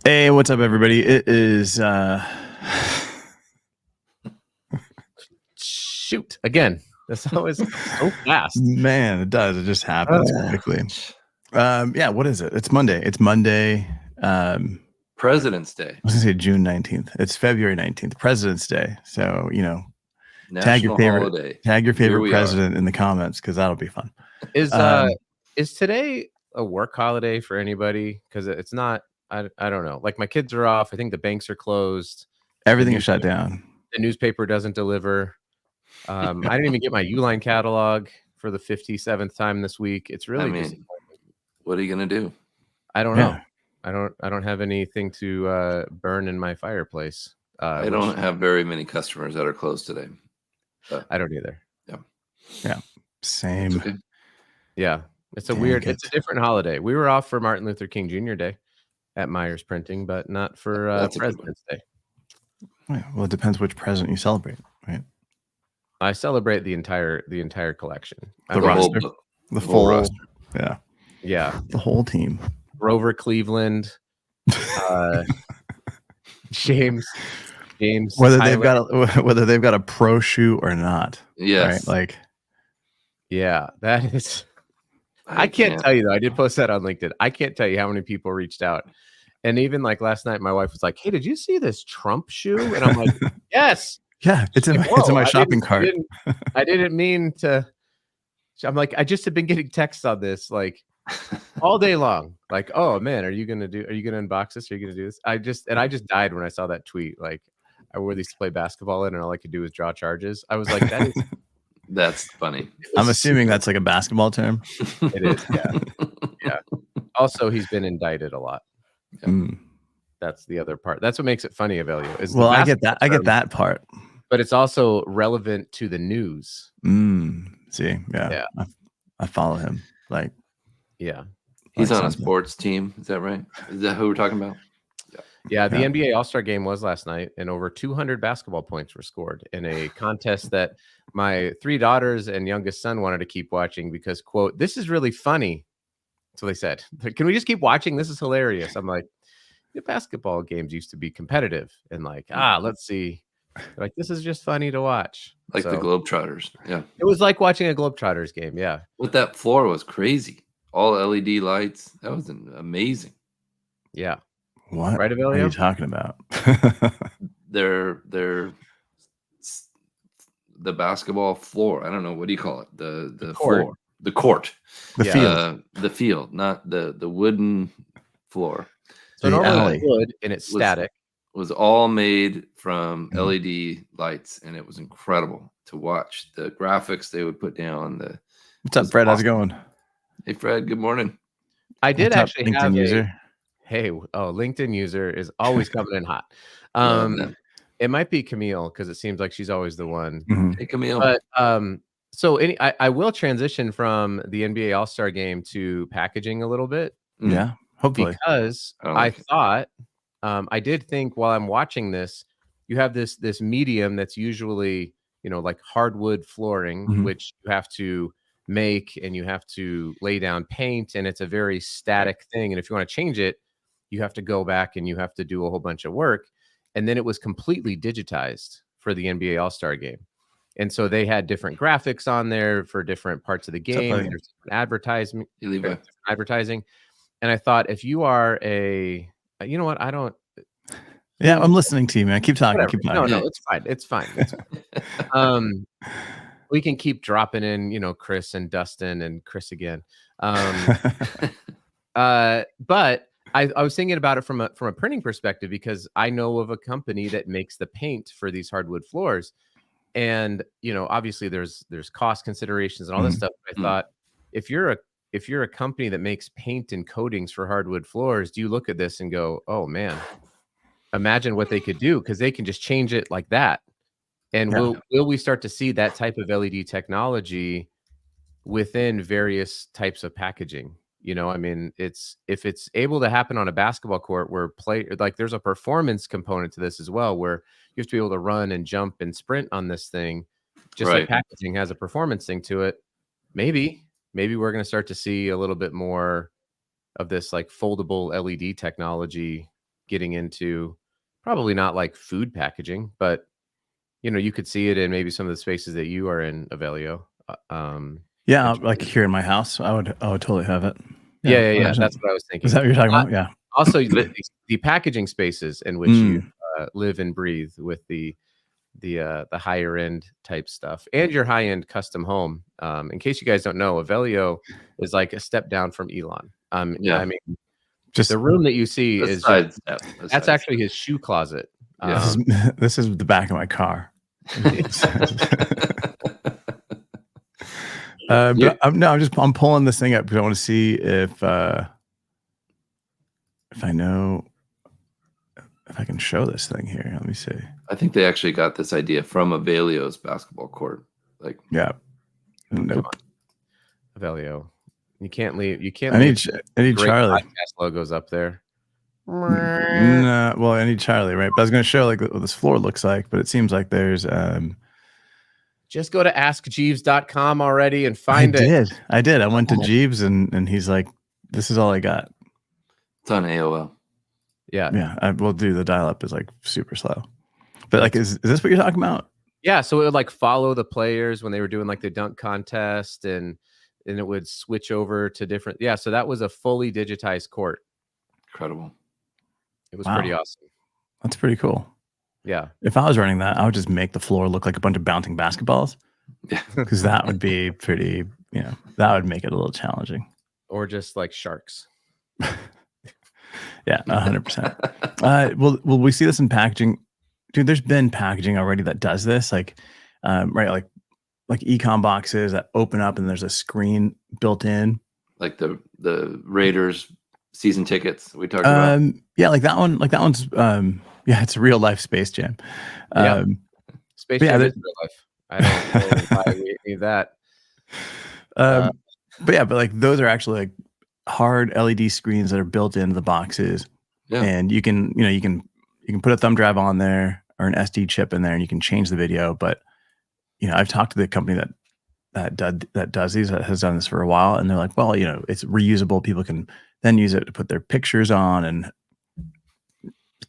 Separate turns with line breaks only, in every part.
Hey, what's up, everybody? It is
Shoot again. That's always so fast.
man, it does. It just happens quickly. Yeah, what is it? It's Monday. It's Monday.
President's Day.
I was gonna say June 19th. It's February 19th, President's Day. So,
National
tag your favorite
holiday.
president in the comments because that'll be fun.
Is today a work holiday for anybody? Because it's not. I don't know. Like my kids are off. I think the banks are closed.
Everything is shut down.
The newspaper doesn't deliver. I didn't even get my Uline catalog for the 57th time this week. It's really
what are you gonna do?
I don't know. I don't have anything to burn in my fireplace.
I don't have very many customers that are closed today.
I don't either.
Yeah. Same.
Okay.
Yeah. It's a different holiday. We were off for Martin Luther King Jr. Day at Myers Printing, but not for President's Day.
Well, it depends which president you celebrate, right?
I celebrate the entire collection.
The roster. The full roster.
Yeah.
The whole team.
Grover Cleveland, James.
Whether they've got a pro shoe or not.
Yes.
Right?
Yeah, that is. I can't tell you though. I did post that on LinkedIn. I can't tell you how many people reached out, and even like last night, my wife was like, "Hey, did you see this Trump shoe?" And I'm like, "Yes."
Yeah, it's in my shopping cart.
I didn't mean to. I'm like, I just have been getting texts on this like all day long. Like, oh man, are you gonna unbox this? Are you gonna do this? I just died when I saw that tweet. Like, I wore these to play basketball in, and all I could do was draw charges. I was like, that is.
That's funny.
I'm assuming that's like a basketball term.
It is, yeah. Also, he's been indicted a lot. That's the other part. That's what makes it funny, Avelio.
I get that. I get that part.
But it's also relevant to the news.
See, yeah. I follow him. Like,
yeah,
he's on a sports team. Is that right? Is that who we're talking about?
Yeah, the NBA All-Star game was last night, and over 200 basketball points were scored in a contest that my 3 daughters and youngest son wanted to keep watching because, quote, "This is really funny." So they said, "Can we just keep watching? This is hilarious." I'm like, the basketball games used to be competitive, and like, let's see. They're like, this is just funny to watch.
Like the Globetrotters. Yeah.
It was like watching a Globetrotters game. Yeah.
What that floor was crazy. All LED lights. That was amazing.
Yeah.
What?
Right, Avelio?
What are you talking about?
They're the basketball floor. I don't know. What do you call it? The floor. The court.
The field.
The field, not the wooden floor.
So normally wood and it's static.
Was all made from LED lights, and it was incredible to watch. The graphics they would put down.
What's up, Fred? How's it going?
Hey, Fred. Good morning.
I did actually have
LinkedIn user.
LinkedIn user is always coming in hot. It might be Camille because it seems like she's always the one.
Hey, Camille.
But I will transition from the NBA All-Star game to packaging a little bit.
Yeah, hopefully.
Because I did think while I'm watching this, you have this medium that's usually, like hardwood flooring, which you have to make and you have to lay down paint, and it's a very static thing. And if you want to change it, you have to go back and you have to do a whole bunch of work. And then it was completely digitized for the NBA All-Star game. And so they had different graphics on there for different parts of the game. There's advertising. And I thought, if you are you know what? I don't.
Yeah, I'm listening to you, man. Keep talking. Keep talking.
No, it's fine. It's fine. We can keep dropping in, Chris and Dustin and Chris again. But I was thinking about it from a printing perspective because I know of a company that makes the paint for these hardwood floors, and obviously there's cost considerations and all this stuff. I thought, if you're a company that makes paint and coatings for hardwood floors, do you look at this and go, oh man, imagine what they could do, because they can just change it like that. And will we start to see that type of LED technology within various types of packaging? If it's able to happen on a basketball court where there's a performance component to this as well, where you have to be able to run and jump and sprint on this thing, just like packaging has a performance thing to it. Maybe we're going to start to see a little bit more of this like foldable LED technology getting into probably not like food packaging, but you could see it in maybe some of the spaces that you are in, Avelio.
Yeah,
Interesting.
like here in my house, I would totally have it.
Yeah.
100%.
That's what I was thinking.
Is that what you're talking about? Yeah.
Also, the packaging spaces in which you live and breathe with the higher end type stuff and your high end custom home. In case you guys don't know, Avelio is like a step down from Elon. I mean,
Just
the room that you see
A
is
side step, a
that's
side
actually his shoe closet.
Yeah.
this is the back of my car. But I'm pulling this thing up because I want to see if I know if I can show this thing here. Let me see.
I think they actually got this idea from Avelio's basketball court. Like,
Yeah. Nope.
Avelio. You can't leave. You can't.
I need
great
Charlie.
podcast logos up there.
No, well, I need Charlie, right? But I was going to show like what this floor looks like, but it seems like there's
Just go to askjeeves.com already and find it.
I did. I went to Jeeves and he's like, this is all I got.
it's on AOL.
Yeah.
Yeah. I will do the dial up is like super slow. But like, is this what you're talking about?
Yeah. So it would like follow the players when they were doing like the dunk contest and it would switch over to different. Yeah. So that was a fully digitized court.
Incredible.
It was pretty awesome.
That's pretty cool.
Yeah.
If I was running that, I would just make the floor look like a bunch of bouncing basketballs.
Yeah.
Because that would be pretty, that would make it a little challenging.
Or just like sharks.
Yeah, 100%. Will we see this in packaging? Dude, there's been packaging already that does this, like, right, like ecom boxes that open up and there's a screen built in.
Like the Raiders season tickets we talked about.
Yeah, like that one. Like that one's it's a real life Space Jam.
Space Jam is real life. I don't know why we need that.
But like those are actually like hard LED screens that are built into the boxes.
Yeah.
And you can put a thumb drive on there or an SD chip in there and you can change the video. But I've talked to the company that does these, that has done this for a while, and they're like, well, it's reusable. People can then use it to put their pictures on, and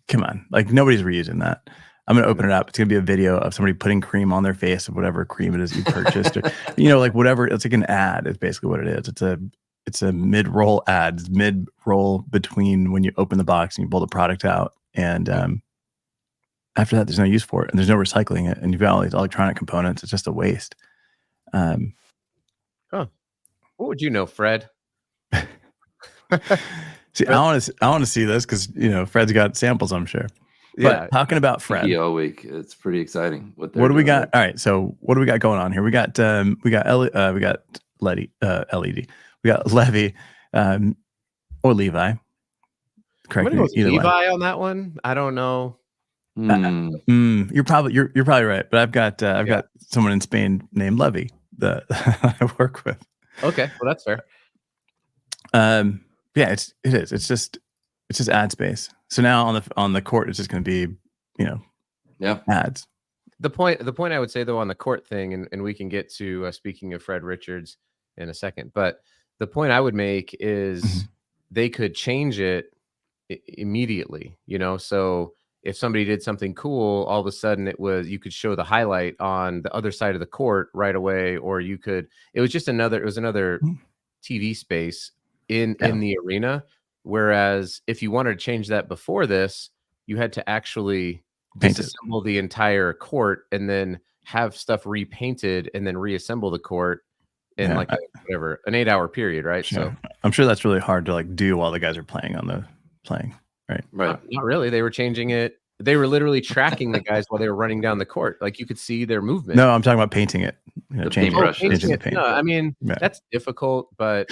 come on, like nobody's reusing that. I'm going to open it up. It's going to be a video of somebody putting cream on their face of whatever cream it is you purchased, or, like whatever. It's like an ad. It's basically what it is. It's a mid-roll ad. It's mid-roll between when you open the box and you pull the product out, and after that, there's no use for it, and there's no recycling it, and you've got all these electronic components. It's just a waste.
What would you know, Fred?
See, I want to see this because Fred's got samples, I'm sure.
Yeah.
But talking about Fred,
all week, it's pretty exciting. What
do we got? All right, so what do we got going on here? We got LED, we got Levy, or Levi. Correct me. Either
Levi on that one. I don't know.
You're probably right, but I've got someone in Spain named Levy that I work with.
Okay, well that's fair.
Yeah, it is. It's just ad space. So now on the court, it's just going to be ads.
The point I would say though on the court thing, and we can get to speaking of Fred Richards in a second, but the point I would make is they could change it immediately. So if somebody did something cool, all of a sudden you could show the highlight on the other side of the court right away, or it was another TV space in the arena. Whereas if you wanted to change that before this, you had to actually disassemble the entire court and then have stuff repainted and then reassemble the court in an 8-hour period, right?
Sure.
So
I'm sure that's really hard to do while the guys are playing, right?
Right.
Not really. They were changing it. They were literally tracking the guys while they were running down the court. Like you could see their movement.
No, I'm talking about painting it. Changing
paintbrush.
the paint.
No, I mean, that's difficult, but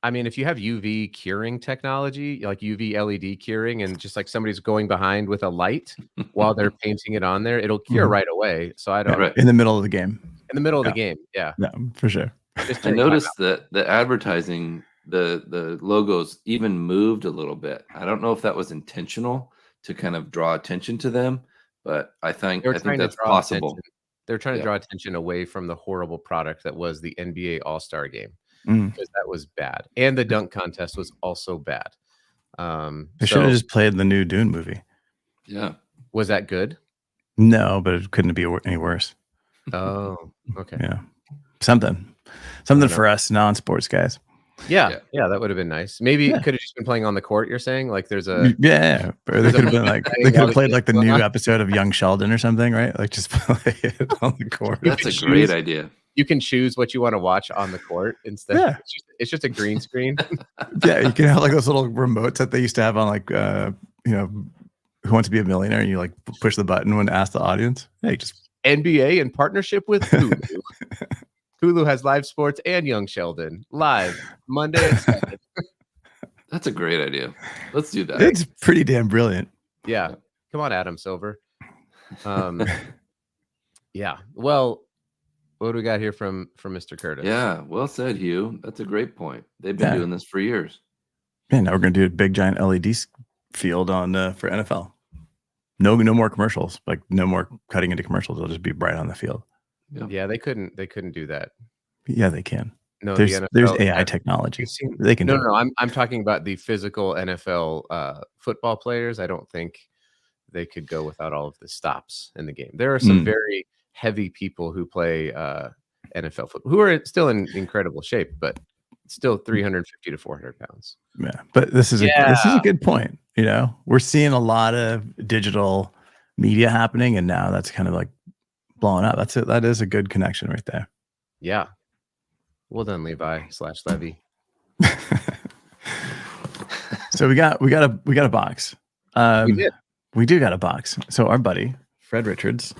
if you have UV curing technology, like UV LED curing, and just like somebody's going behind with a light while they're painting it on there, it'll cure right away. So I don't
in the middle of the game.
In the middle of the game, yeah.
No, for sure.
I noticed that the advertising, the logos even moved a little bit. I don't know if that was intentional to kind of draw attention to them, but I think that's possible.
They're trying to draw attention away from the horrible product that was the NBA All-Star game, because that was bad, and the dunk contest was also bad.
They should have just played the new Dune movie.
Yeah.
Was that good?
No, but it couldn't be any worse.
Oh, okay.
Yeah, something for us non-sports guys.
Yeah, that would have been nice. Maybe it could have just been playing on the court. You're saying like there's a
or they could have been like they could have played like the new episode of Young Sheldon or something, right? Like just play it on the court.
That's a great idea.
You can choose what you want to watch on the court instead.
Yeah.
It's just a green screen.
Yeah, you can have like those little remotes that they used to have on like Who Wants to Be a Millionaire, and you like push the button when ask the audience. Hey, just
NBA in partnership with Hulu. Hulu has live sports and Young Sheldon live Monday at 7.
That's a great idea. Let's do that.
It's pretty damn brilliant.
Yeah. Come on, Adam Silver. Yeah. Well, what do we got here from Mr. Curtis?
Yeah, well said, Hugh. That's a great point. They've been doing this for years.
Yeah, now we're gonna do a big giant LED field on for NFL. No more commercials. Like no more cutting into commercials. It'll just be bright on the field.
Yeah, they couldn't do that.
Yeah, they can.
No,
there's
the NFL,
AI technology. They can.
No. I'm talking about the physical NFL football players. I don't think they could go without all of the stops in the game. There are some very heavy people who play NFL football who are still in incredible shape, but still 350 to 400 pounds.
Yeah, but this is a good point. We're seeing a lot of digital media happening, and now that's kind of like blowing up. That is a good connection right there.
Yeah. Well done, Levi/Levy.
So we got a box. We do got a box. So our buddy Fred Richards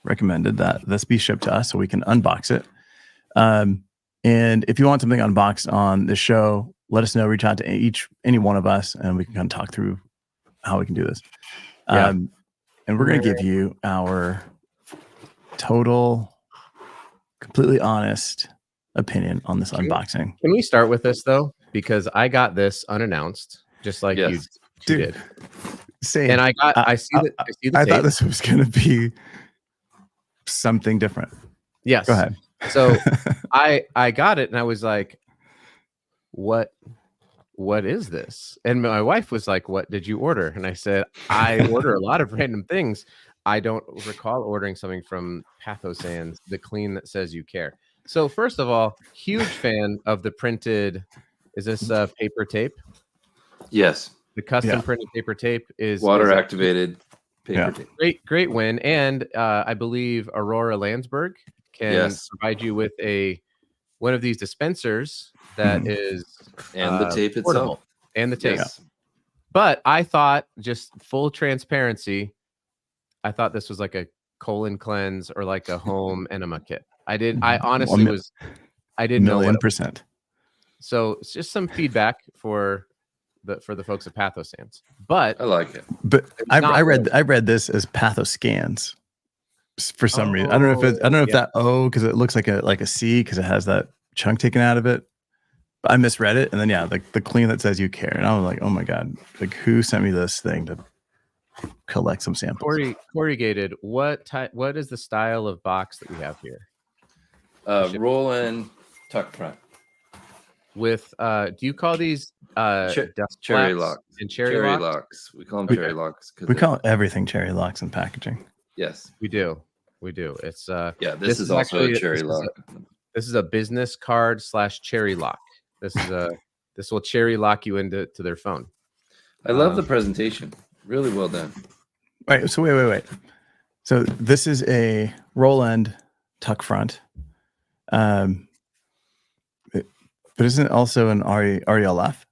recommended that this be shipped to us so we can unbox it. And if you want something unboxed on the show, let us know. Reach out to any one of us, and we can kind of talk through how we can do this. And we're going to give you our total, completely honest opinion on this unboxing.
Can we start with this though? Because I got this unannounced, just like you did.
Same.
And I see the
I thought this was going to be something different.
Yes.
Go ahead.
So I got it and I was like, what is this? And my wife was like, what did you order? And I said, I order a lot of random things. I don't recall ordering something from Pathosands, the clean that says you care. So first of all, huge fan of the printed, is this paper tape?
Yes.
The custom printed paper tape is
water activated paper tape.
Great win. And I believe Aurora Landsberg can provide you with one of these dispensers that is
and the tape
portable.
itself.
And the tape. Yes. But I thought, just full transparency, I thought this was like a colon cleanse or like a home enema kit. I honestly I didn't know what
%.
So it's just some feedback for the folks at Pathosands. But
I like it.
But I read this as Pathoscans for some reason. I don't know if that because it looks like a C because it has that chunk taken out of it. But I misread it, and then the clean that says you care, and I was like, oh my god, like who sent me this thing to collect some samples?
Corrugated. What is the style of box that we have here?
Roll in tuck front.
With do you call these
cherry locks
and cherry locks?
We call them cherry locks.
We call everything cherry locks in packaging.
Yes,
we do. It's
this is also a cherry lock.
This is a business card / cherry lock. This will cherry lock you into their phone.
I love the presentation. Really well done.
Right. So wait. So this is a roll end tuck front. But isn't it also an RELF?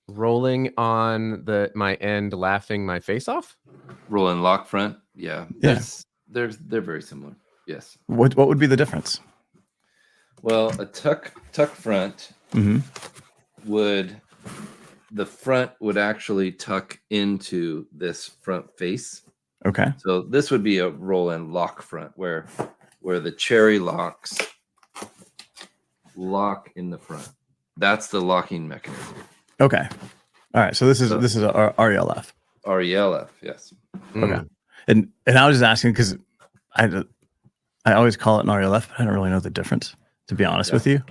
Rolling on my end, laughing my face off.
Roll in lock front. Yeah. They're very similar. Yes.
What would be the difference?
Well, a tuck front the front would actually tuck into this front face.
Okay.
So this would be a roll-in lock front where the cherry locks lock in the front. That's the locking mechanism.
Okay. All right. So this is a RELF.
RELF, yes.
Okay. And I was just asking because I always call it an RELF, but I don't really know the difference, to be honest with you.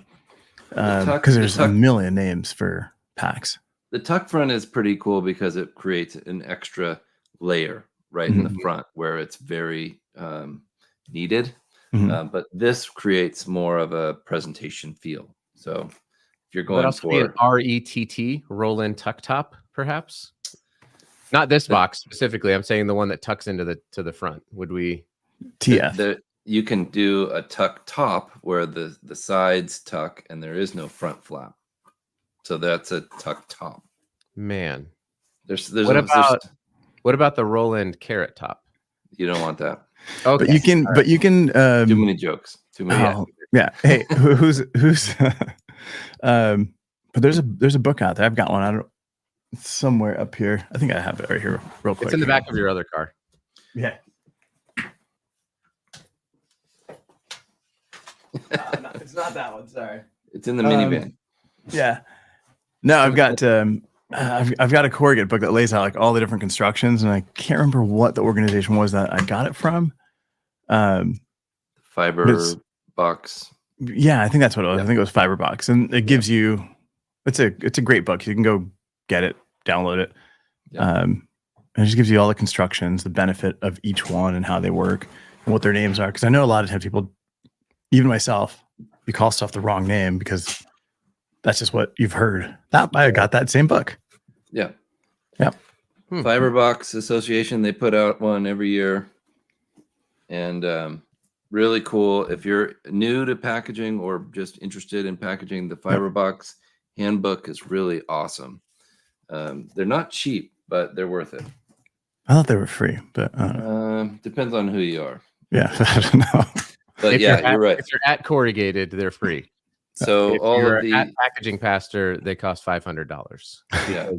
Because there's a million names for packs.
The tuck front is pretty cool because it creates an extra layer right in the front where it's very needed. But this creates more of a presentation feel. So if you're going for
an RETT, roll-in tuck top, perhaps? Not this box specifically. I'm saying the one that tucks into the front. Would we?
TF.
You can do a tuck top where the sides tuck and there is no front flap. So that's a tuck top.
Man,
there's
what about the roll-in carrot top?
You don't want that.
Okay, but you can
too many jokes. Too many.
Yeah. Hey, who's but there's a book out there. I've got one. I don't somewhere up here. I think I have it right here real quick.
It's in the back of your other car.
Yeah. No, it's not that one. Sorry.
It's in the minivan.
Yeah. No, I've got I've got a corrugate book that lays out like all the different constructions, and I can't remember what the organization was that I got it from.
Fiber Box.
Yeah, I think that's what it was. I think it was Fiber Box, and it gives you. It's a great book. You can go get it, download it. And it just gives you all the constructions, the benefit of each one, and how they work, and what their names are. Because I know a lot of times people, even myself, you call stuff the wrong name because that's just what you've heard. I got that same book.
Yeah.
Yeah.
Fiberbox Association, they put out one every year. And really cool. If you're new to packaging or just interested in packaging, the Fiberbox handbook is really awesome. They're not cheap, but they're worth it.
I thought they were free, but
depends on who you are.
Yeah, I don't know.
But you're right.
If you're at Corrugated, they're free.
So
if
all
you're
of the
at Packaging Pastor, they cost $500.
Yeah.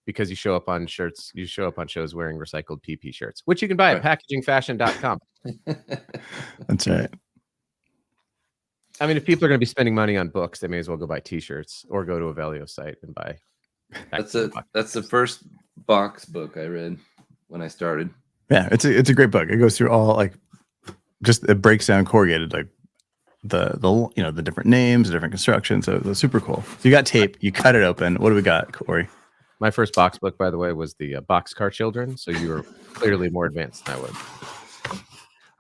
Because you show up on shirts, you show up on shows wearing recycled PP shirts, which you can buy at packagingfashion.com.
That's right.
I mean, if people are going to be spending money on books, they may as well go buy T-shirts or go to a Velio site and buy.
That's the first box book I read when I started.
Yeah, it's a great book. It goes through all it breaks down corrugated like the different names, the different constructions. So it's super cool. So you got tape, you cut it open. What do we got, Corey?
My first box book, by the way, was the Boxcar Children. So you were clearly more advanced than I was.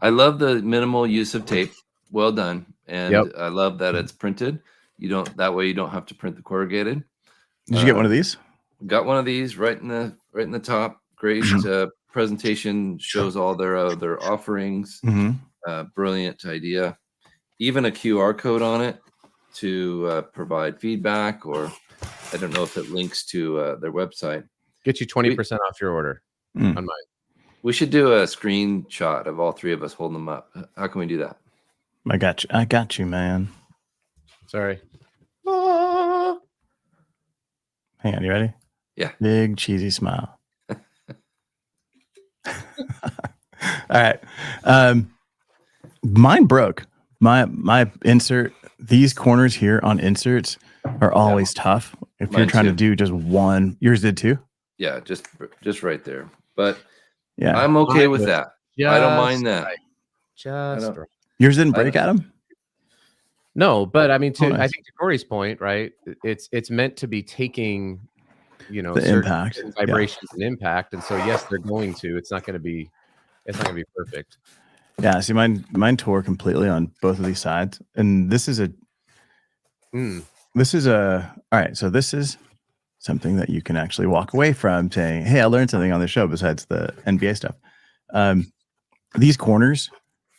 I love the minimal use of tape. Well done. And I love that it's printed. That way you don't have to print the corrugated.
Did you get one of these?
Got one of these right in the top. Great presentation, shows all their offerings. Brilliant idea. Even a QR code on it to provide feedback, or I don't know if it links to their website.
Get you 20% off your order on mine.
We should do a screenshot of all three of us holding them up. How can we do that?
I got you, man.
Sorry.
Hang on, you ready?
Yeah.
Big cheesy smile. All right. Mine broke. My insert, these corners here on inserts are always tough. If you're trying to do just one, yours did too?
Yeah, just right there. But
yeah,
I'm okay with that. I don't mind that.
Right.
Yours didn't break, Adam?
No, but I mean, I think to Corey's point, right? It's meant to be taking, the
impact,
vibrations and impact, and so yes, they're going to. It's not going to be perfect.
Yeah, see, mine tore completely on both of these sides, and this is all right. So this is something that you can actually walk away from, saying, "Hey, I learned something on the show besides the NBA stuff." These corners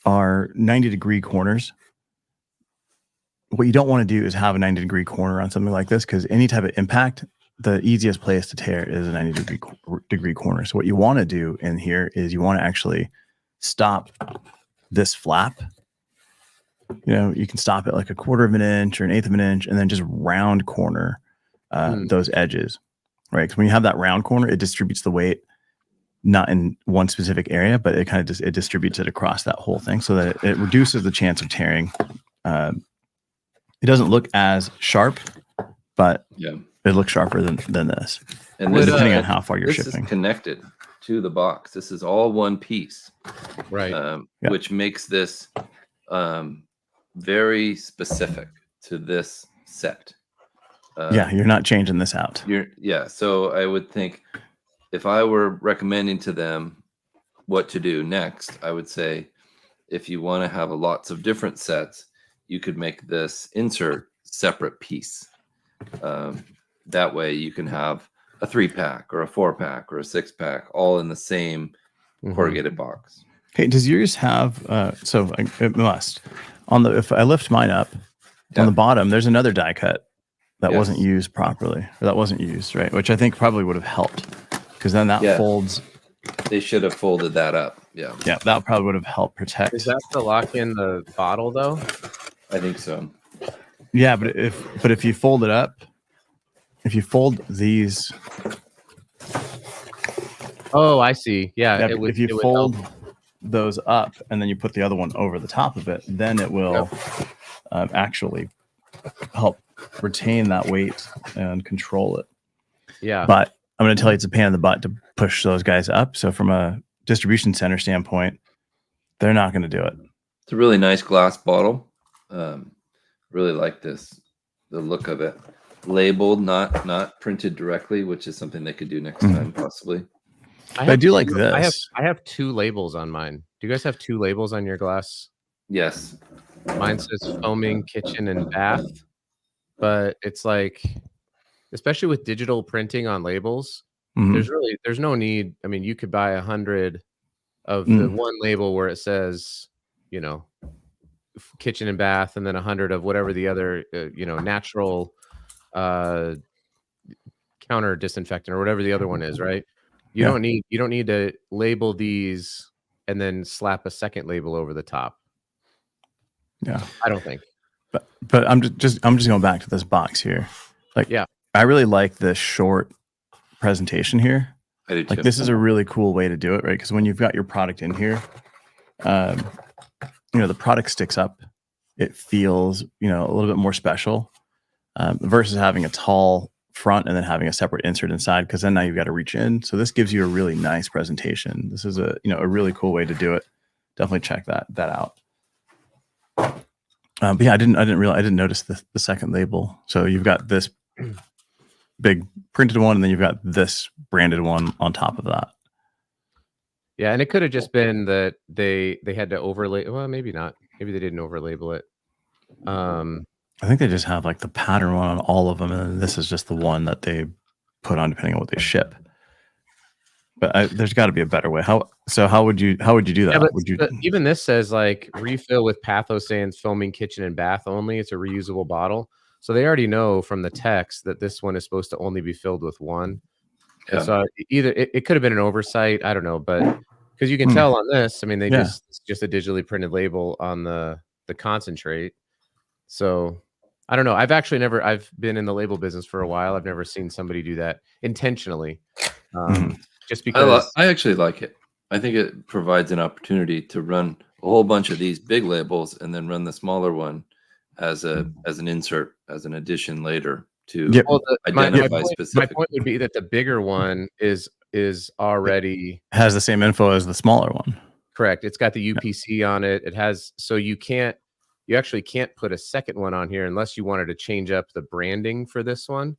are 90-degree corners. What you don't want to do is have a 90-degree corner on something like this, because any type of impact, the easiest place to tear is a 90-degree corner. So what you want to do in here is you want to actually stop this flap. You can stop it like 1/4 of an inch or 1/8 of an inch, and then just round corner those edges, right? Because when you have that round corner, it distributes the weight not in one specific area, but it kind of it distributes it across that whole thing, so that it reduces the chance of tearing. It doesn't look as sharp, but it looks sharper than this.
And
this, depending on how far you're shipping.
This is connected to the box. This is all one piece,
right?
Which makes this very specific to this set.
Yeah, you're not changing this out.
So I would think if I were recommending to them what to do next, I would say if you want to have lots of different sets, you could make this insert separate piece. That way you can have a 3-pack or a 4-pack or a 6-pack all in the same corrugated box.
Hey, does yours have so it must if I lift mine up on the bottom, there's another die cut that wasn't used properly, or that wasn't used, right? Which I think probably would have helped, because then that folds.
They should have folded that up. Yeah,
that probably would have helped protect.
Is that to lock in the bottle though?
I think so.
Yeah, but if you fold it up, if you fold these.
Oh, I see. Yeah,
if you fold those up and then you put the other one over the top of it, then it will actually help retain that weight and control it.
Yeah.
But I'm going to tell you, it's a pain in the butt to push those guys up. So from a distribution center standpoint, they're not going to do it.
It's a really nice glass bottle. Really like the look of it. Labeled, not printed directly, which is something they could do next time, possibly.
I do like this.
I have 2 labels on mine. Do you guys have 2 labels on your glass?
Yes.
Mine says foaming kitchen and bath, but it's like, especially with digital printing on labels, there's no need. I mean, you could buy 100 of the one label where it says, kitchen and bath, and then 100 of whatever the other, natural counter disinfectant or whatever the other one is, right? You don't need to label these and then slap a second label over the top.
Yeah,
I don't think.
But I'm just going back to this box here. I really like this short presentation here.
I do too.
This is a really cool way to do it, right? Because when you've got your product in here, the product sticks up. It feels, a little bit more special versus having a tall front and then having a separate insert inside, because then now you've got to reach in. So this gives you a really nice presentation. This is a really cool way to do it. Definitely check that out. But yeah, I didn't notice the second label. So you've got this big printed one, and then you've got this branded one on top of that.
Yeah, and it could have just been that they had to overlay. Well, maybe not. Maybe they didn't overlabel it.
I think they just have the pattern one on all of them, and then this is just the one that they put on depending on what they ship. But there's got to be a better way. How would you do that?
But even this says refill with Pathosan's foaming kitchen and bath only. It's a reusable bottle, so they already know from the text that this one is supposed to only be filled with one. Yeah. So either it could have been an oversight, I don't know, but because you can tell on this, I mean, it's just a digitally printed label on the concentrate. So I don't know. I've been in the label business for a while. I've never seen somebody do that intentionally. Just because
I actually like it. I think it provides an opportunity to run a whole bunch of these big labels and then run the smaller one as an insert, as an addition later to identify specific.
My point would be that the bigger one is already
has the same info as the smaller one.
Correct. It's got the UPC on it. It has, so you actually can't put a second one on here unless you wanted to change up the branding for this one.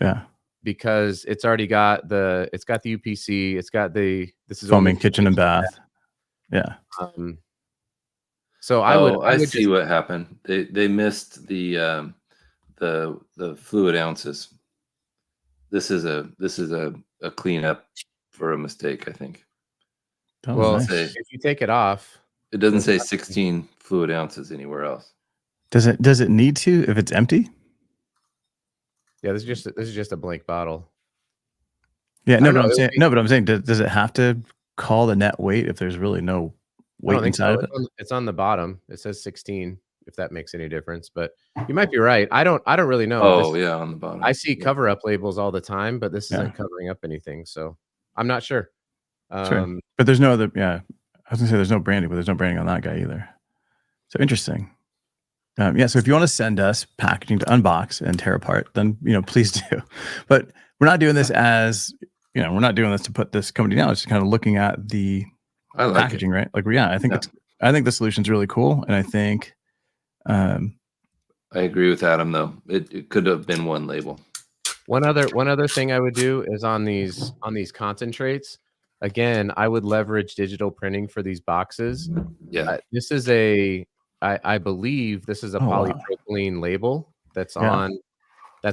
Yeah.
Because it's already got the UPC. It's got this is
foaming kitchen and bath. Yeah.
So
I see what happened. They missed the fluid ounces. This is a cleanup for a mistake, I think.
Well, if you take it off,
it doesn't say 16 fluid ounces anywhere else.
Does it need to if it's empty?
Yeah, this is just a blank bottle.
Yeah, but I'm saying, does it have to call the net weight if there's really no weight inside of it?
It's on the bottom. It says 16. If that makes any difference, but you might be right. I don't really know.
On the bottom.
I see cover up labels all the time, but this isn't covering up anything, so I'm not sure.
Sure. But there's no other. Yeah, I was gonna say there's no branding, but there's no branding on that guy either. So interesting. So if you want to send us packaging to unbox and tear apart, then please do. But we're not doing this as we're not doing this to put this company down. It's just kind of looking at the packaging, right? I think the solution's really cool, and I think
I agree with Adam though. It could have been one label.
One other thing I would do is on these concentrates. Again, I would leverage digital printing for these boxes.
Yeah.
This is I believe this is a
Oh, wow.
polypropylene label that's
Yeah.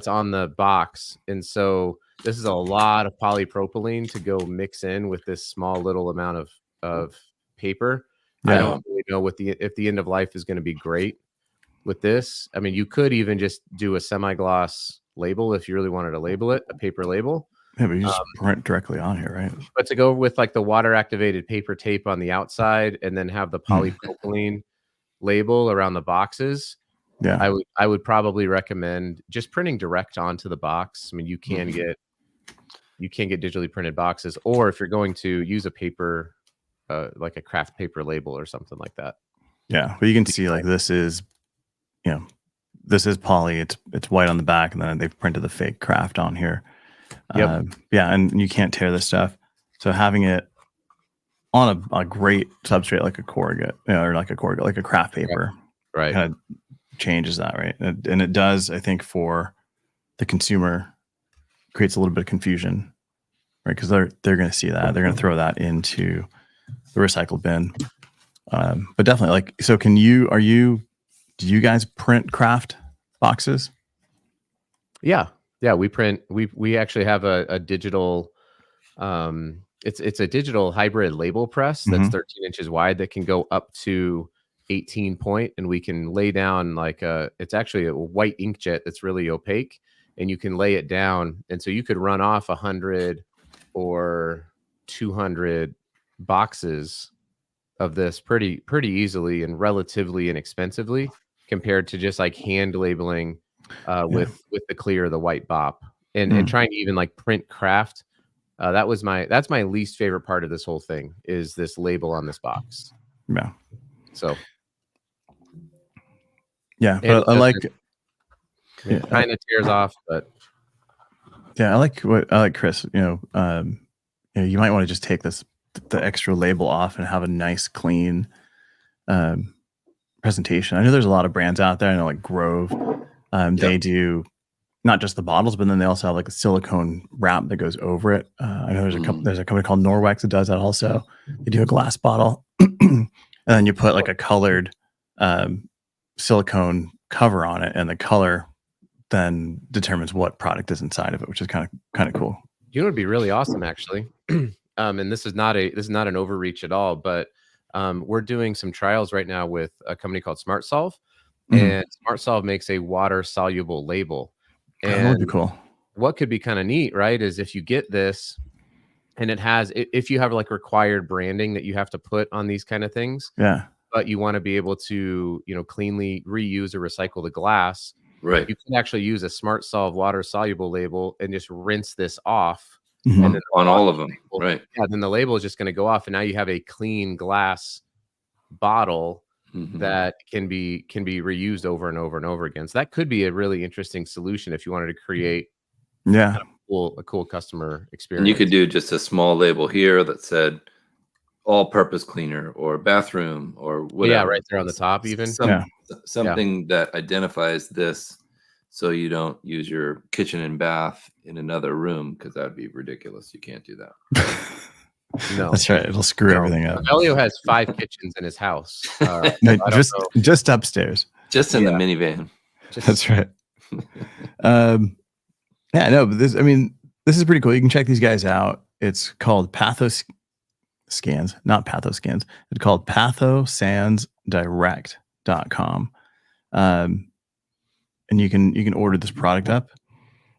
on the box, and so this is a lot of polypropylene to go mix in with this small little amount of paper. I
Yeah.
don't really know if the end of life is going to be great with this. I mean, you could even just do a semi-gloss label if you really wanted to label it, a paper label.
Yeah, but you just print directly on here, right?
But to go with like the water activated paper tape on the outside and then have the polypropylene label around the boxes,
Yeah.
I would probably recommend just printing direct onto the box. I mean, you can get digitally printed boxes, or if you're going to use a paper, like a craft paper label or something like that.
Yeah. But you can see like this is poly. It's white on the back, and then they've printed the fake craft on here.
Yep.
Yeah, and you can't tear this stuff. So having it on a great substrate like a corrugate, or like a craft paper,
Right.
kind of changes that, right? And it does, I think, for the consumer, creates a little bit of confusion, right? Because they're going to see that, they're going to throw that into the recycle bin. But definitely, like, so do you guys print craft boxes?
Yeah. We actually have a digital, it's a digital hybrid label press that's 13 inches wide that can go up to 18 point, and we can lay down like it's actually a white inkjet that's really opaque, and you can lay it down, and so you could run off 100 or 200 boxes of this pretty easily and relatively inexpensively compared to just like hand labeling with the clear, the white BOP, and trying to even like print craft. That's my least favorite part of this whole thing, is this label on this box.
Yeah.
So
yeah, but I like
it kind of tears off, but
yeah, I like Chris, you might want to just take the extra label off and have a nice clean presentation. I know there's a lot of brands out there. I know like Grove, they do not just the bottles, but then they also have like a silicone wrap that goes over it. I know there's a company called Norwex that does that also. They do a glass bottle and then you put like a colored silicone cover on it, and the color then determines what product is inside of it, which is kind of cool.
You know, it'd be really awesome actually. And this is not an overreach at all, but we're doing some trials right now with a company called SmartSolve, and SmartSolve makes a water soluble label. And
that would be cool.
What could be kind of neat, right, is if you get this and it has, if you have like required branding that you have to put on these kind of things, but you want to be able to, cleanly reuse or recycle the glass,
right?
You can actually use a SmartSolve water soluble label and just rinse this off.
And then on all of them, right?
Yeah, then the label is just going to go off, and now you have a clean glass bottle that can be reused over and over and over again. So that could be a really interesting solution if you wanted to create a cool customer experience.
And you could do just a small label here that said all-purpose cleaner or bathroom or whatever.
Yeah, right there on the top, even
something that identifies this, so you don't use your kitchen and bath in another room, because that would be ridiculous. You can't do that.
No, that's right. It'll screw everything up.
Elio has 5 kitchens in his house.
No, just upstairs.
Just in the minivan.
That's right. Yeah, no, but this is pretty cool. You can check these guys out. It's called Pathoscans, not Pathoscans. It's called pathosansdirect.com. And you can order this product up.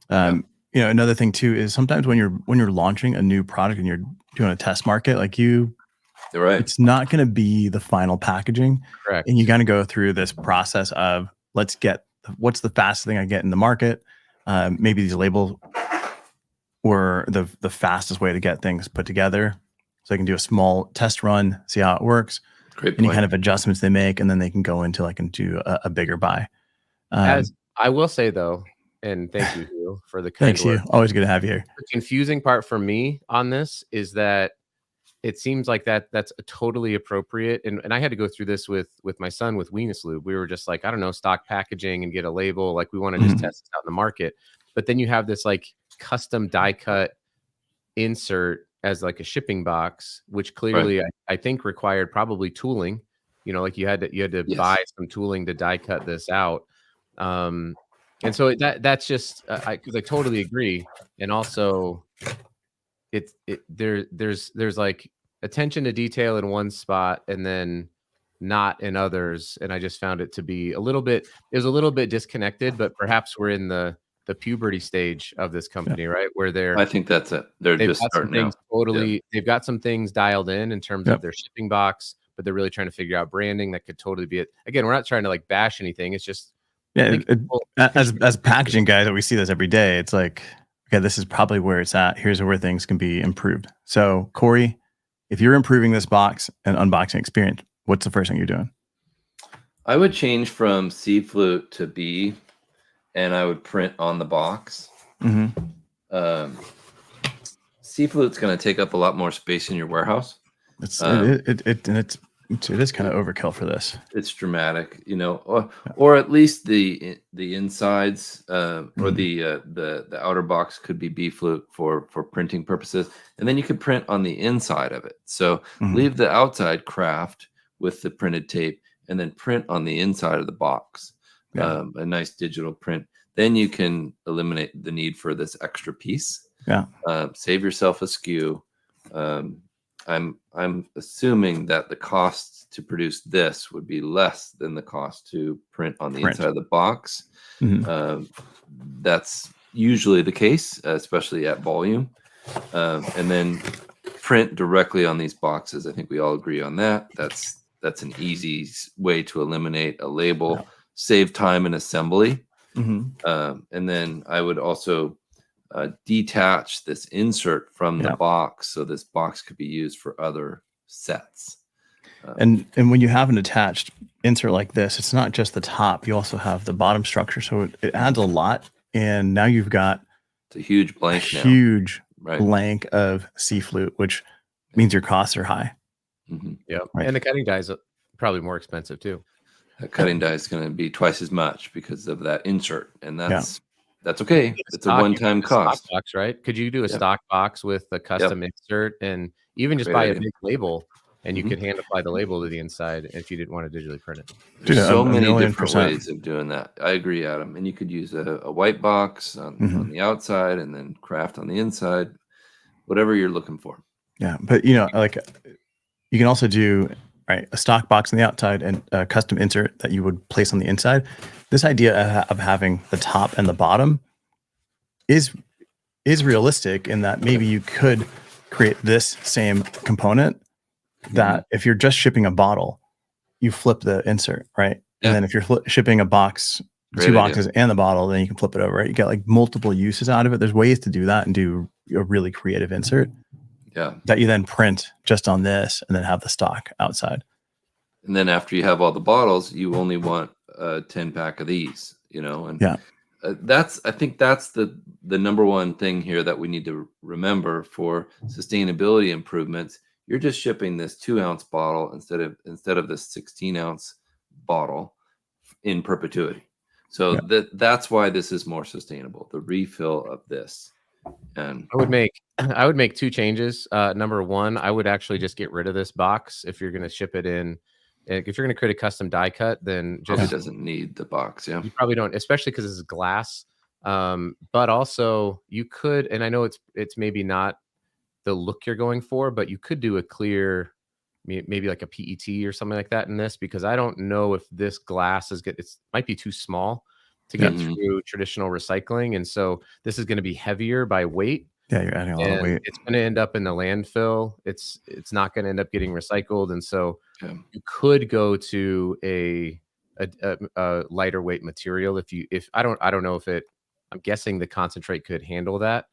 Another thing too is sometimes when you're launching a new product and you're doing a test market, like it's not going to be the final packaging.
Correct.
And you got to go through this process of what's the fastest thing I get in the market. Maybe these labels were the fastest way to get things put together. So I can do a small test run, see how it works, any kind of adjustments they make, and then they can go into and do a bigger buy.
As I will say though, and thank you Hugh, for the kind
thanks, Hugh. Always good to have you here.
The confusing part for me on this is that it seems like that's totally appropriate. And I had to go through this with my son with Weenus Lube. We were just like, I don't know, stock packaging and get a label. Like we want to just test this out in the market. But then you have this like custom die cut insert as like a shipping box, which clearly I think required probably tooling. You know, like you had to buy some tooling to die cut this out. And so that's just because I totally agree. And also there's like attention to detail in one spot and then not in others. And I just found it to be it was a little bit disconnected, but perhaps we're in the puberty stage of this company, right? Where
I think that's it. They've just
got some things they've got some things dialed in terms of their shipping box, but they're really trying to figure out branding that could totally be it. Again, we're not trying to like bash anything. It's just
as packaging guys, we see this every day. It's like, okay, this is probably where it's at. Here's where things can be improved. So Corey, if you're improving this box and unboxing experience, what's the first thing you're doing?
I would change from C flute to B, and I would print on the box. C flute's going to take up a lot more space in your warehouse.
It is kind of overkill for this.
It's dramatic, you know, or at least the insides or the outer box could be B flute for printing purposes, and then you could print on the inside of it. So leave the outside craft with the printed tape, and then print on the inside of the box. A nice digital print. Then you can eliminate the need for this extra piece. Save yourself a SKU. I'm assuming that the cost to produce this would be less than the cost to print on the inside of the box. That's usually the case, especially at volume. And then print directly on these boxes. I think we all agree on that. That's an easy way to eliminate a label, save time in assembly. And then I would also detach this insert from the box, so this box could be used for other sets.
And when you have an attached insert like this, it's not just the top, you also have the bottom structure, so it adds a lot. And now you've got
it's a huge blank
blank of C flute, which means your costs are high.
And the cutting die is probably more expensive too.
The cutting die is going to be twice as much because of that insert, and that's okay. It's a one-time cost,
box, right? Could you do a stock box with a custom insert, and even just buy a big label, and you could hand apply the label to the inside if you didn't want to digitally print it?
There's so many different ways of doing that. I agree, Adam. And you could use a white box on the outside, and then craft on the inside, whatever you're looking for.
Yeah, but you know, like you can also do a stock box on the outside and a custom insert that you would place on the inside. This idea of having the top and the bottom is realistic in that maybe you could create this same component that if you're just shipping a bottle, you flip the insert, right? And then if you're shipping a box, two boxes and the bottle, then you can flip it over, right? You get like multiple uses out of it. There's ways to do that and do a really creative insert. That you then print just on this and then have the stock outside.
And then after you have all the bottles, you only want a 10-pack of these, you know, and I think that's the number one thing here that we need to remember for sustainability improvements. You're just shipping this 2-ounce bottle instead of this 16-ounce bottle in perpetuity. So that's why this is more sustainable, the refill of this. And
I would make 2 changes. Number one, I would actually just get rid of this box if you're going to ship it in. If you're going to create a custom die cut, then
just doesn't need the box. You
probably don't, especially because it's glass. But also you could, and I know it's maybe not the look you're going for, but you could do a clear, maybe like a PET or something like that in this, because I don't know if this glass it might be too small to get through traditional recycling. And so this is going to be heavier by weight.
Yeah, you're adding a lot of weight.
It's going to end up in the landfill. It's not going to end up getting recycled. And so you could go to a lighter weight material if I don't know if I'm guessing the concentrate could handle that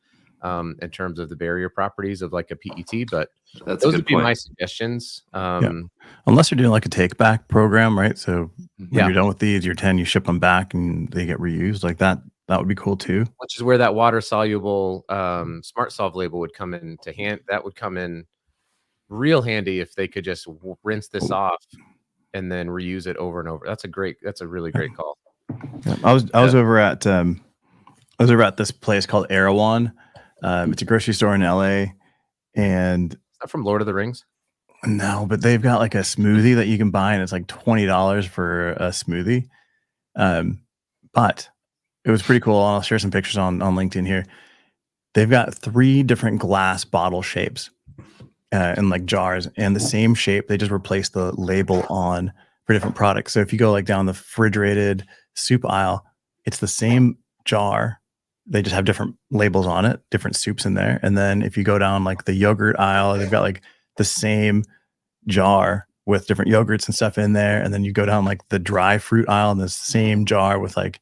in terms of the barrier properties of like a PET, but those would be my suggestions.
Unless you're doing like a take back program, right? So when you're done with these, your 10, you ship them back and they get reused like that. That would be cool too.
Which is where that water soluble SmartSolve label would come in to hand. That would come in real handy if they could just rinse this off and then reuse it over and over. That's a really great call.
Yeah, I was over at this place called Erewhon. It's a grocery store in LA, and
Is that from Lord of the Rings?
no, but they've got like a smoothie that you can buy, and it's like $20 for a smoothie. But it was pretty cool. I'll share some pictures on LinkedIn here. They've got 3 different glass bottle shapes in like jars, and the same shape. They just replaced the label on for different products. So if you go like down the refrigerated soup aisle, it's the same jar. They just have different labels on it, different soups in there. And then if you go down like the yogurt aisle, they've got like the same jar with different yogurts and stuff in there. And then you go down like the dry fruit aisle, and the same jar with like,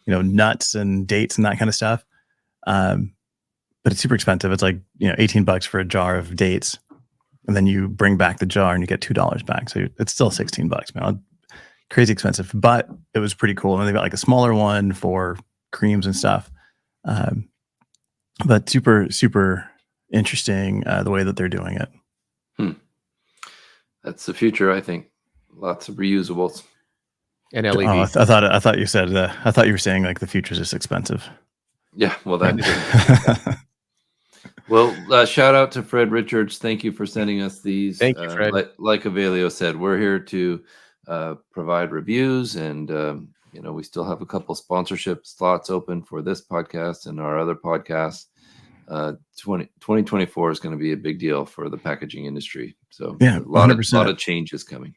nuts and dates and that kind of stuff. But it's super expensive. It's like, $18 for a jar of dates. And then you bring back the jar and you get $2 back. So it's still $16, man. Crazy expensive, but it was pretty cool. And they've got like a smaller one for creams and stuff. But super, super interesting the way that they're doing it.
That's the future, I think. Lots of reusables.
And LED.
Oh, I thought you said I thought you were saying like the future's just expensive.
Yeah, well, that. Well, shout out to Fred Richards. Thank you for sending us these.
Thank you, Fred.
Like Avelio said, we're here to provide reviews, and we still have a couple sponsorship slots open for this podcast and our other podcasts. 2024 is going to be a big deal for the packaging industry. So
yeah,
a lot of changes coming.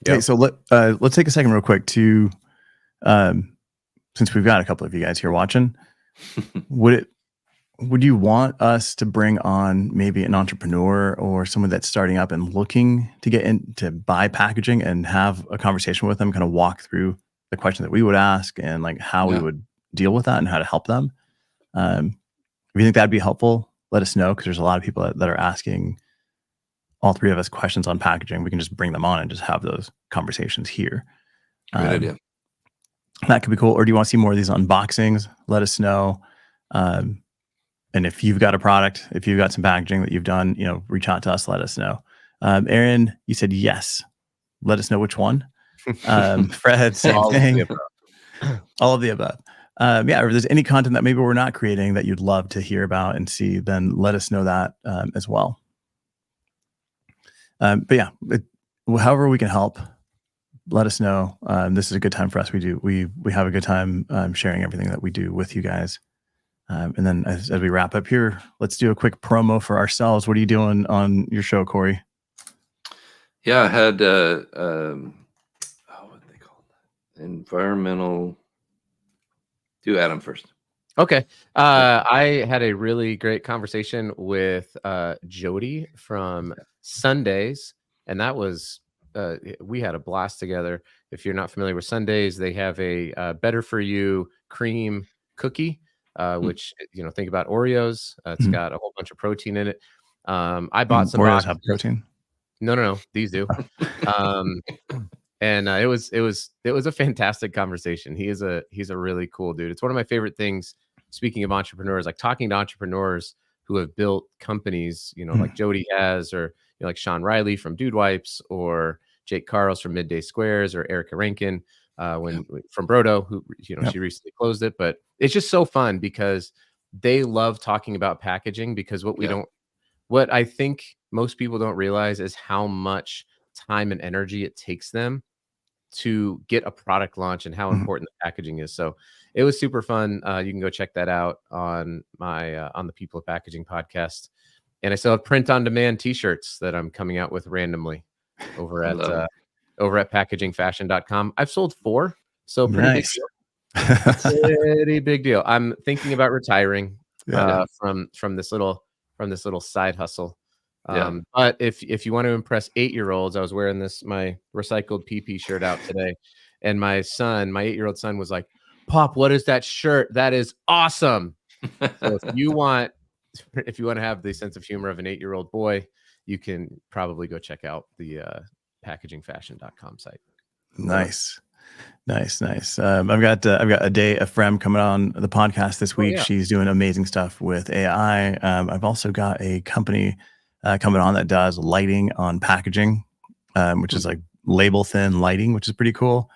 Okay, so let's take a second real quick to, since we've got a couple of you guys here watching, would you want us to bring on maybe an entrepreneur or someone that's starting up and looking to get in to buy packaging and have a conversation with them, kind of walk through the question that we would ask and like how we would deal with that and how to help them? If you think that'd be helpful, let us know, because there's a lot of people that are asking all 3 of us questions on packaging. We can just bring them on and just have those conversations here.
Great idea.
That could be cool. Or do you want to see more of these unboxings? Let us know. And if you've got a product, if you've got some packaging that you've done, reach out to us, let us know. Aaron, you said yes. Let us know which one. Fred, same thing. All of the above. If there's any content that maybe we're not creating that you'd love to hear about and see, then let us know that as well. However we can help, let us know. This is a good time for us. We have a good time sharing everything that we do with you guys. And then as we wrap up here, let's do a quick promo for ourselves. What are you doing on your show, Corey?
Yeah, I had what they call that? Environmental. Do Adam first.
Okay. I had a really great conversation with Jody from Sundays, and that was we had a blast together. If you're not familiar with Sundays, they have a better for you cream cookie, which think about Oreos. It's got a whole bunch of protein in it. I bought some
Oreos have protein.
No, these do. And it was a fantastic conversation. He's a really cool dude. It's one of my favorite things. Speaking of entrepreneurs, like talking to entrepreneurs who have built companies, like Jody has, or like Sean Riley from Dude Wipes, or Jake Carls from Midday Squares, or Erica Rankin from Brodo, who she recently closed it. But it's just so fun because they love talking about packaging, because what I think most people don't realize is how much time and energy it takes them to get a product launch and how important the packaging is. So it was super fun. You can go check that out on my on the People of Packaging podcast. And I still have print on demand t-shirts that I'm coming out with randomly over at packagingfashion.com. I've sold 4, so pretty big deal. Pretty big deal. I'm thinking about retiring from this little side hustle. But if you want to impress 8-year-olds, I was wearing my recycled PP shirt out today, and my 8-year-old son was like, "Pop, what is that shirt? That is awesome." So if you want to have the sense of humor of an 8-year-old boy, you can probably go check out the packagingfashion.com site.
Nice. I've got Ade Ephraim coming on the podcast this week. She's doing amazing stuff with AI. I've also got a company coming on that does lighting on packaging, which is like label thin lighting, which is pretty cool.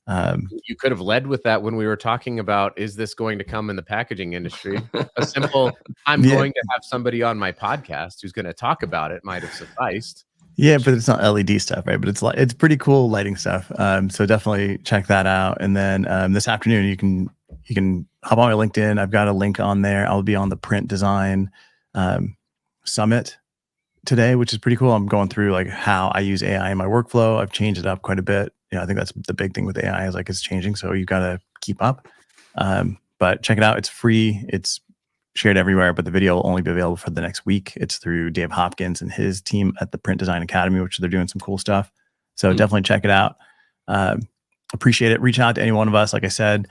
You could have led with that when we were talking about, is this going to come in the packaging industry? A simple, I'm going to have somebody on my podcast who's going to talk about it might have sufficed.
Yeah, but it's not LED stuff, right? But it's pretty cool lighting stuff. So definitely check that out. And then this afternoon you can hop on my LinkedIn. I've got a link on there. I'll be on the Print Design Summit today, which is pretty cool. I'm going through like how I use AI in my workflow. I've changed it up quite a bit. I think that's the big thing with AI is like it's changing. So you've got to keep up. But check it out. It's free. It's shared everywhere, but the video will only be available for the next week. It's through Dave Hopkins and his team at the Print Design Academy, which they're doing some cool stuff. So definitely check it out. Appreciate it. Reach out to any one of us. Like I said,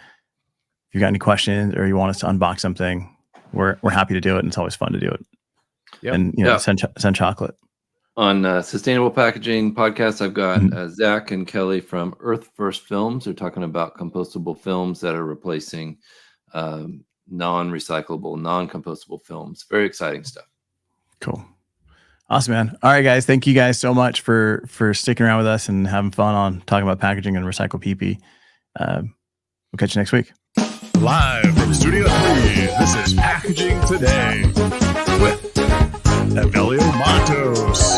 if you got any questions or you want us to unbox something, we're happy to do it. And it's always fun to do it. Yep. And send chocolate.
On Sustainable Packaging Podcast, I've got Zach and Kelly from Earth First Films. They're talking about compostable films that are replacing non-recyclable, non-compostable films. Very exciting stuff.
Cool. Awesome, man. All right, guys. Thank you guys so much for sticking around with us and having fun on talking about packaging and recycle PP. We'll catch you next week.
Live from Studio 3, this is Packaging Today with Evelio Matos.